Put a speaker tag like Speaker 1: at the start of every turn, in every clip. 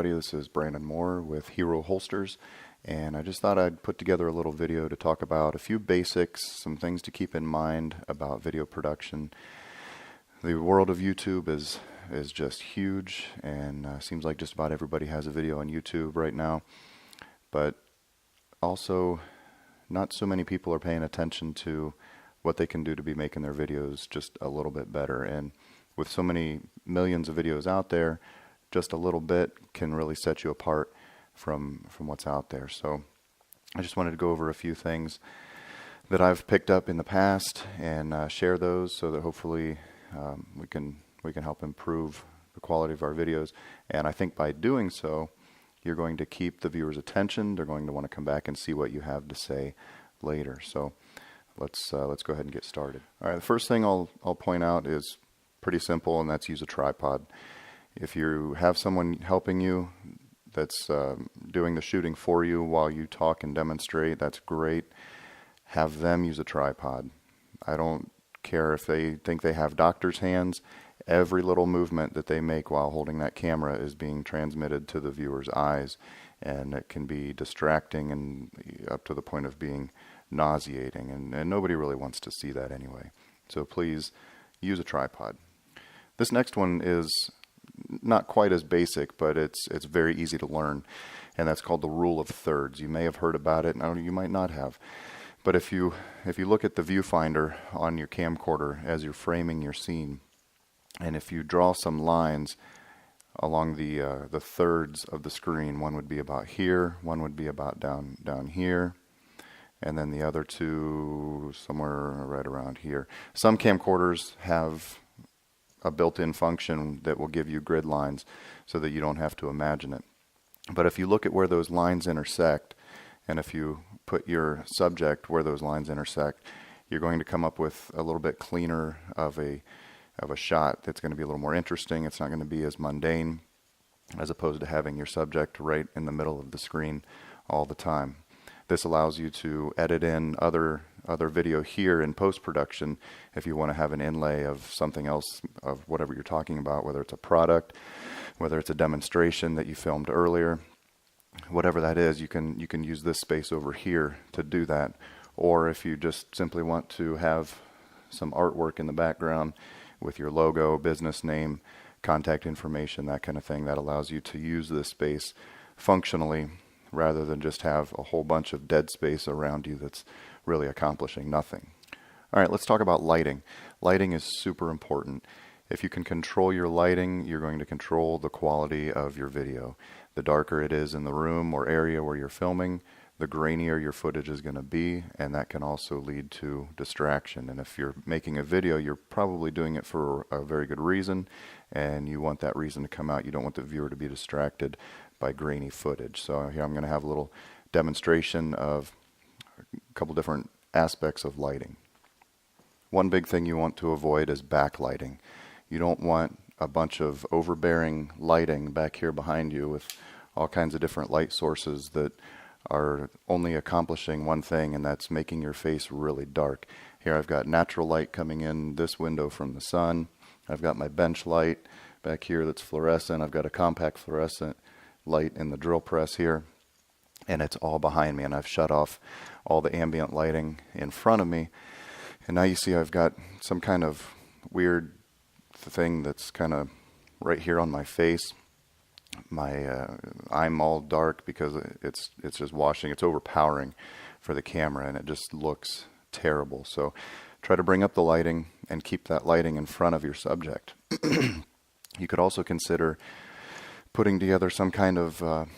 Speaker 1: everybody. This is Brandon Moore with Hero Holsters, and I just thought I'd put together a little video to talk about a few basics, some things to keep in mind about video production. The world of YouTube is just huge, and seems like just about everybody has a video on YouTube right now, but also not so many people are paying attention to what they can do to be making their videos just a little bit better. And with so many millions of videos out there, just a little bit can really set you apart from what's out there. So I just wanted to go over a few things that I've picked up in the past and share those so that hopefully we can help improve the quality of our videos. And I think by doing so, you're going to keep the viewer's attention. They're going to want to come back and see what you have to say later. So let's go ahead and get started. All right, the first thing I'll point out is pretty simple, and that's use a tripod. If you have someone helping you that's doing the shooting for you while you talk and demonstrate, that's great. Have them use a tripod. I don't care if they think they have doctor's hands. Every little movement that they make while holding that camera is being transmitted to the viewer's eyes, and it can be distracting and up to the point of being nauseating, and nobody really wants to see that anyway. So please use a tripod. This next one is not quite as basic, but it's very easy to learn, and that's called the rule of thirds. You may have heard about it, and you might not have. But if you look at the viewfinder on your camcorder as you're framing your scene, and if you draw some lines along the thirds of the screen, one would be about here, one would be about down here, and then the other two somewhere right around here. Some camcorders have a built-in function that will give you grid lines so that you don't have to imagine it. But if you look at where those lines intersect, and if you put your subject where those lines intersect, you're going to come up with a little bit cleaner of a shot that's going to be a little more interesting. It's not going to be as mundane as opposed to having your subject right in the middle of the screen all the time. This allows you to edit in other video here in post-production if you want to have an inlay of something else, of whatever you're talking about, whether it's a product, whether it's a demonstration that you filmed earlier, whatever that is, you can use this space over here to do that. Or if you just simply want to have some artwork in the background with your logo, business name, contact information, that kind of thing, that allows you to use this space functionally rather than just have a whole bunch of dead space around you that's really accomplishing nothing. All right, let's talk about lighting. Lighting is super important. If you can control your lighting, you're going to control the quality of your video. The darker it is in the room or area where you're filming, the grainier your footage is going to be, and that can also lead to distraction. And if you're making a video, you're probably doing it for a very good reason, and you want that reason to come out. You don't want the viewer to be distracted by grainy footage. So here I'm going to have a little demonstration of a couple different aspects of lighting. One big thing you want to avoid is backlighting. You don't want a bunch of overbearing lighting back here behind you with all kinds of different light sources that are only accomplishing one thing, and that's making your face really dark. Here I've got natural light coming in this window from the sun. I've got my bench light back here that's fluorescent. I've got a compact fluorescent light in the drill press here, and it's all behind me, and I've shut off all the ambient lighting in front of me. And now you see I've got some kind of weird thing that's kind of right here on my face. I'm all dark because it's just washing. It's overpowering for the camera, and it just looks terrible. So try to bring up the lighting and keep that lighting in front of your subject. You could also consider putting together some kind of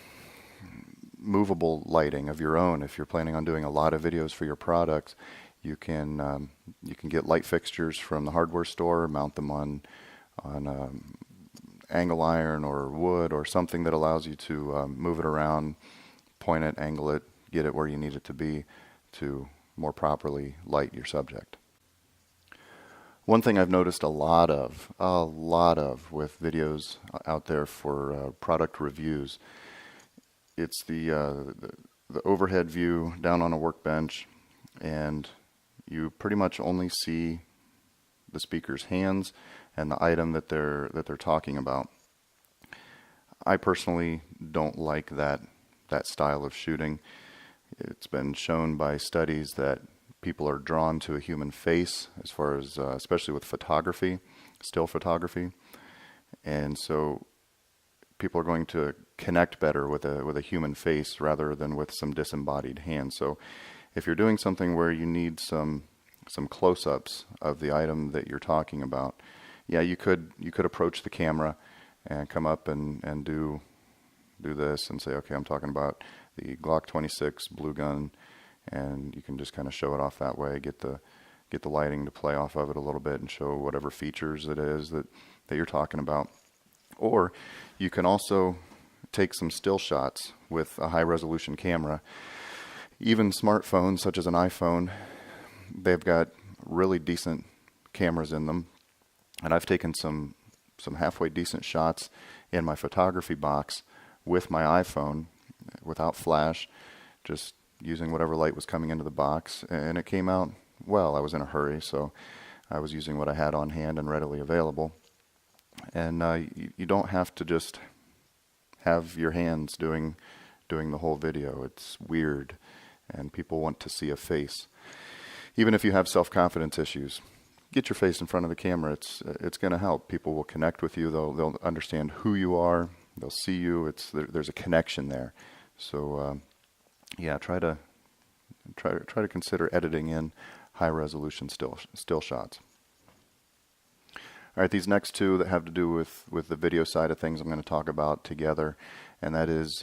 Speaker 1: movable lighting of your own. If you're planning on doing a lot of videos for your products, you can get light fixtures from the hardware store, mount them on angle iron or wood or something that allows you to move it around, point it, angle it, get it where you need it to be to more properly light your subject. One thing I've noticed a lot of with videos out there for product reviews, it's the overhead view down on a workbench, and you pretty much only see the speaker's hands and the item that they're talking about. I personally don't like that style of shooting. It's been shown by studies that people are drawn to a human face as far as, especially with photography, still photography. And so people are going to connect better with a human face rather than with some disembodied hands. So if you're doing something where you need some close-ups of the item that you're talking about, yeah, you could approach the camera and come up and do this and say, okay, I'm talking about the Glock 26 blue gun, and you can just kind of show it off that way, get the lighting to play off of it a little bit and show whatever features it is that you're talking about. Or you can also take some still shots with a high resolution camera. Even smartphones such as an iPhone, they've got really decent cameras in them. And I've taken some halfway decent shots in my photography box with my iPhone without flash, just using whatever light was coming into the box, and it came out well. I was in a hurry, so I was using what I had on hand and readily available. And you don't have to just have your hands doing the whole video. It's weird, and people want to see a face. Even if you have self-confidence issues, get your face in front of the camera. It's going to help. People will connect with you. They'll understand who you are. They'll see you. There's a connection there. So yeah, try to consider editing in high resolution still shots. All right, these next two that have to do with the video side of things I'm going to talk about together, and that is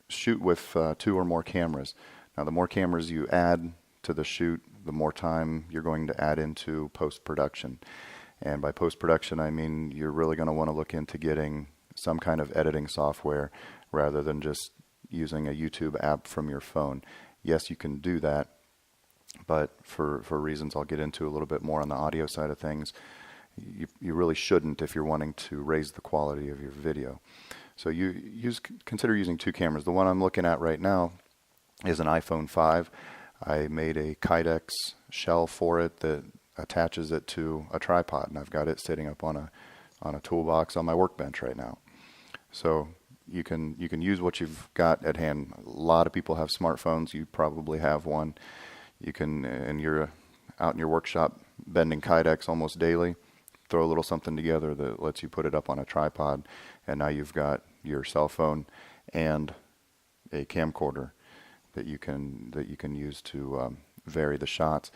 Speaker 1: shoot with 2 or more cameras. Now, the more cameras you add to the shoot, the more time you're going to add into post-production. And by post-production, I mean you're really going to want to look into getting some kind of editing software rather than just using a YouTube app from your phone. Yes, you can do that, but for reasons I'll get into a little bit more on the audio side of things, you really shouldn't if you're wanting to raise the quality of your video. So consider using 2 cameras. The one I'm looking at right now is an iPhone 5. I made a Kydex shell for it that attaches it to a tripod, and I've got it sitting up on a toolbox on my workbench right now. So you can use what you've got at hand. A lot of people have smartphones. You probably have one. You can, and you're out in your workshop bending Kydex almost daily, throw a little something together that lets you put it up on a tripod, and now you've got your cell phone and a camcorder that you can use to vary the shots.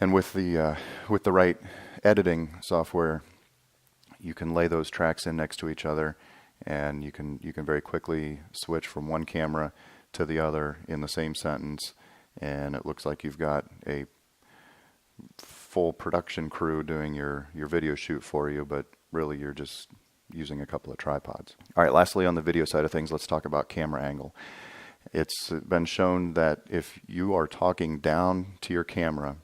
Speaker 1: And with the right editing software, you can lay those tracks in next to each other, and you can very quickly switch from one camera to the other in the same sentence, and it looks like you've got a full production crew doing your video shoot for you, but really you're just using a couple of tripods. All right, lastly on the video side of things, let's talk about camera angle. It's been shown that if you are talking down to your camera,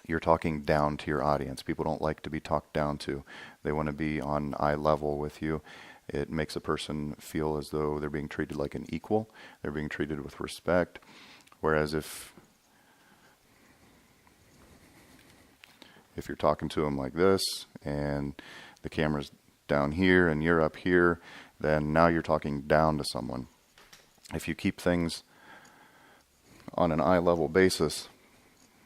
Speaker 1: you're talking down to your audience. People don't like to be talked down to. They want to be on eye level with you. It makes a person feel as though they're being treated like an equal. They're being treated with respect. Whereas if you're talking to them like this and the camera's down here and you're up here, then now you're talking down to someone. If you keep things on an eye level basis,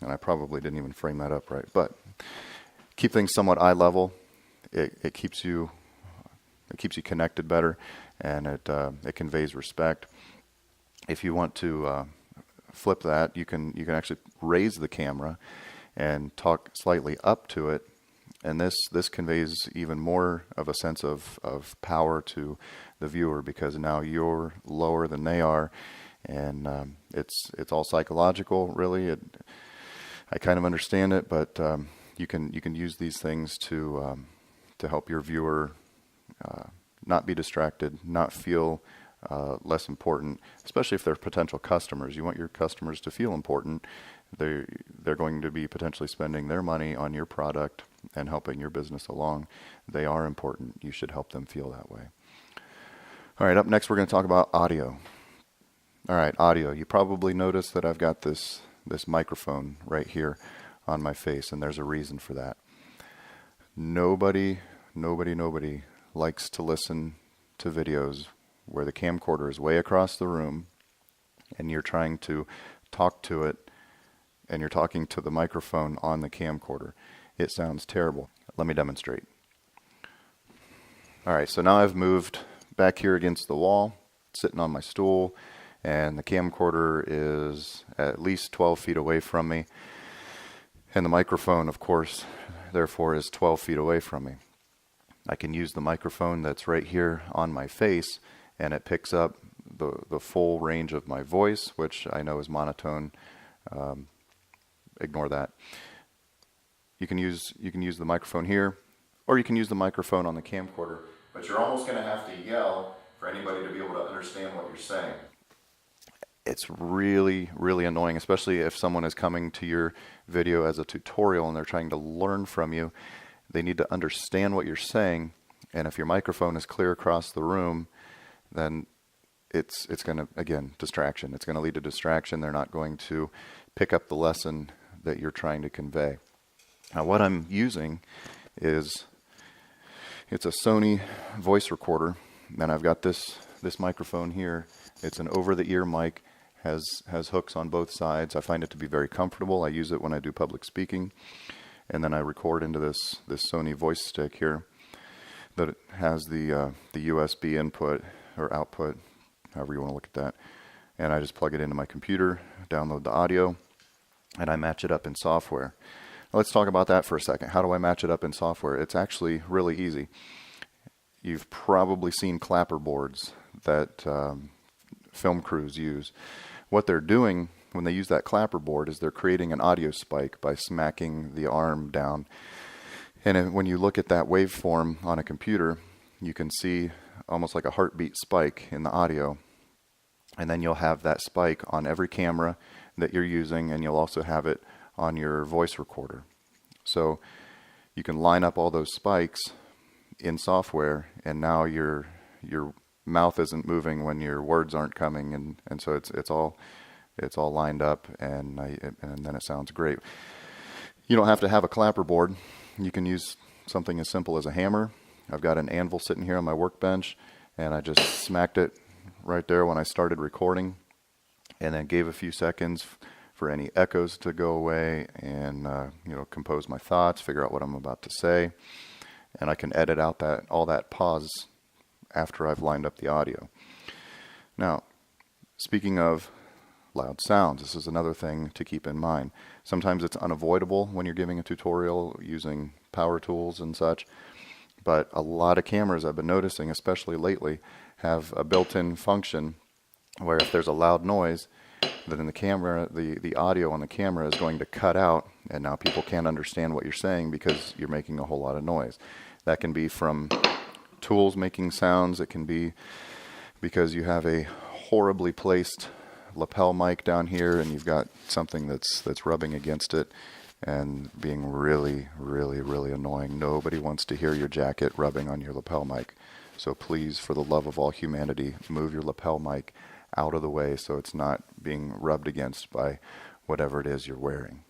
Speaker 1: and I probably didn't even frame that up right, but keep things somewhat eye level, it keeps you connected better, and it conveys respect. If you want to flip that, you can actually raise the camera and talk slightly up to it, and this conveys even more of a sense of power to the viewer, because now you're lower than they are, and it's all psychological, really. I kind of understand it, but you can use these things to help your viewer not be distracted, not feel less important, especially if they're potential customers. You want your customers to feel important. They're going to be potentially spending their money on your product and helping your business along. They are important. You should help them feel that way. All right, up next we're going to talk about audio. All right, audio. You probably noticed that I've got this microphone right here on my face, and there's a reason for that. Nobody likes to listen to videos where the camcorder is way across the room and you're trying to talk to it and you're talking to the microphone on the camcorder. It sounds terrible. Let me demonstrate. Alright, so now I've moved back here against the wall, sitting on my stool, and the camcorder is at least 12 feet away from me. And the microphone, of course, therefore is 12 feet away from me. I can use the microphone that's right here on my face, and it picks up the full range of my voice, which I know is monotone. Ignore that. You can use the microphone here, or you can use the microphone on the camcorder, but you're almost going to have to yell for anybody to be able to understand what you're saying. It's really, really annoying, especially if someone is coming to your video as a tutorial and they're trying to learn from you. They need to understand what you're saying, and if your microphone is clear across the room, then it's going to, again, distraction. It's going to lead to distraction. They're not going to pick up the lesson that you're trying to convey. Now, what I'm using is, it's a Sony voice recorder, and I've got this microphone here. It's an over-the-ear mic, has hooks on both sides. I find it to be very comfortable. I use it when I do public speaking, and then I record into this Sony voice stick here that has the USB input or output, however you want to look at that, and I just plug it into my computer, download the audio, and I match it up in software. Let's talk about that for a second. How do I match it up in software? It's actually really easy. You've probably seen clapper boards that film crews use. What they're doing when they use that clapper board is they're creating an audio spike by smacking the arm down. And when you look at that waveform on a computer, you can see almost like a heartbeat spike in the audio. And then you'll have that spike on every camera that you're using, and you'll also have it on your voice recorder. So you can line up all those spikes in software, and now your mouth isn't moving when your words aren't coming, and so it's all lined up, and then it sounds great. You don't have to have a clapper board. You can use something as simple as a hammer. I've got an anvil sitting here on my workbench, and I just smacked it right there when I started recording, and then gave a few seconds for any echoes to go away, and compose my thoughts, figure out what I'm about to say, and I can edit out all that pause after I've lined up the audio. Now, speaking of loud sounds, this is another thing to keep in mind. Sometimes it's unavoidable when you're giving a tutorial using power tools and such, but a lot of cameras, I've been noticing, especially lately, have a built-in function where if there's a loud noise, then in the camera, the audio on the camera is going to cut out, and now people can't understand what you're saying because you're making a whole lot of noise. That can be from tools making sounds. It can be because you have a horribly placed lapel mic down here and you've got something that's rubbing against it and being really, really, really annoying. Nobody wants to hear your jacket rubbing on your lapel mic. So please, for the love of all humanity, move your lapel mic out of the way so it's not being rubbed against by whatever it is you're wearing.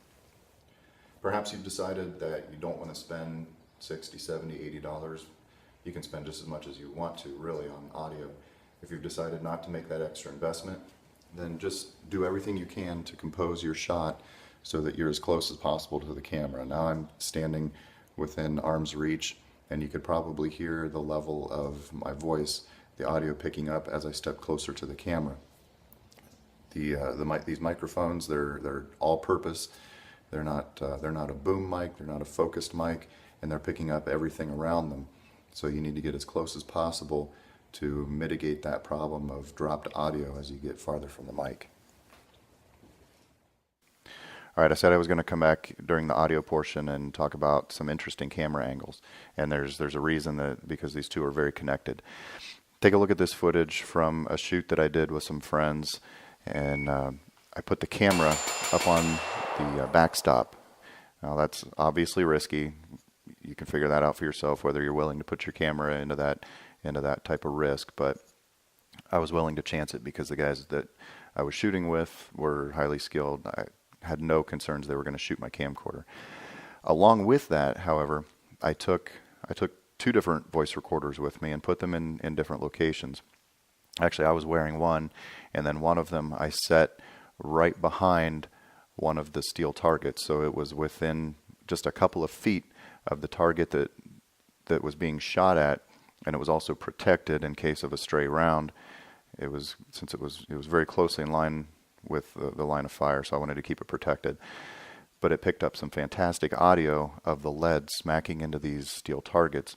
Speaker 1: Perhaps you've decided that you don't want to spend $60, $70, $80. You can spend just as much as you want to, really, on audio. If you've decided not to make that extra investment, then just do everything you can to compose your shot so that you're as close as possible to the camera. Now I'm standing within arm's reach, and you could probably hear the level of my voice, the audio picking up as I step closer to the camera. These microphones, they're all-purpose. They're not a boom mic, they're not a focused mic, and they're picking up everything around them. So you need to get as close as possible to mitigate that problem of dropped audio as you get farther from the mic. Alright, I said I was going to come back during the audio portion and talk about some interesting camera angles. And there's a reason that, because these two are very connected. Take a look at this footage from a shoot that I did with some friends, and I put the camera up on the backstop. Now that's obviously risky. You can figure that out for yourself, whether you're willing to put your camera into that type of risk, but I was willing to chance it because the guys that I was shooting with were highly skilled. I had no concerns they were going to shoot my camcorder. Along with that, however, I took two different voice recorders with me and put them in different locations. Actually, I was wearing one, and then one of them I set right behind one of the steel targets, so it was within just a couple of feet of the target that was being shot at, and it was also protected in case of a stray round. It was very closely in line with the line of fire, so I wanted to keep it protected. But it picked up some fantastic audio of the lead smacking into these steel targets.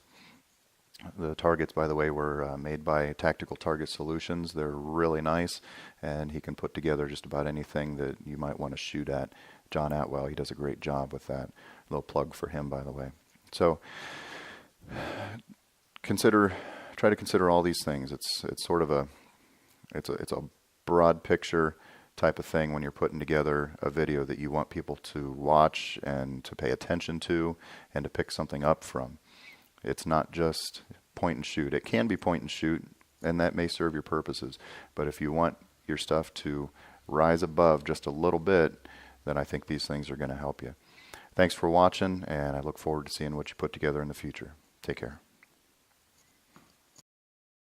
Speaker 1: The targets, by the way, were made by Tactical Target Solutions. They're really nice, and he can put together just about anything that you might want to shoot at. John Atwell, he does a great job with that. A little plug for him, by the way. So try to consider all these things. It's sort of a broad picture type of thing when you're putting together a video that you want people to watch and to pay attention to and to pick something up from. It's not just point and shoot. It can be point and shoot, and that may serve your purposes. But if you want your stuff to rise above just a little bit, then I think these things are going to help you. Thanks for watching, and I look forward to seeing what you put together in the future. Take care.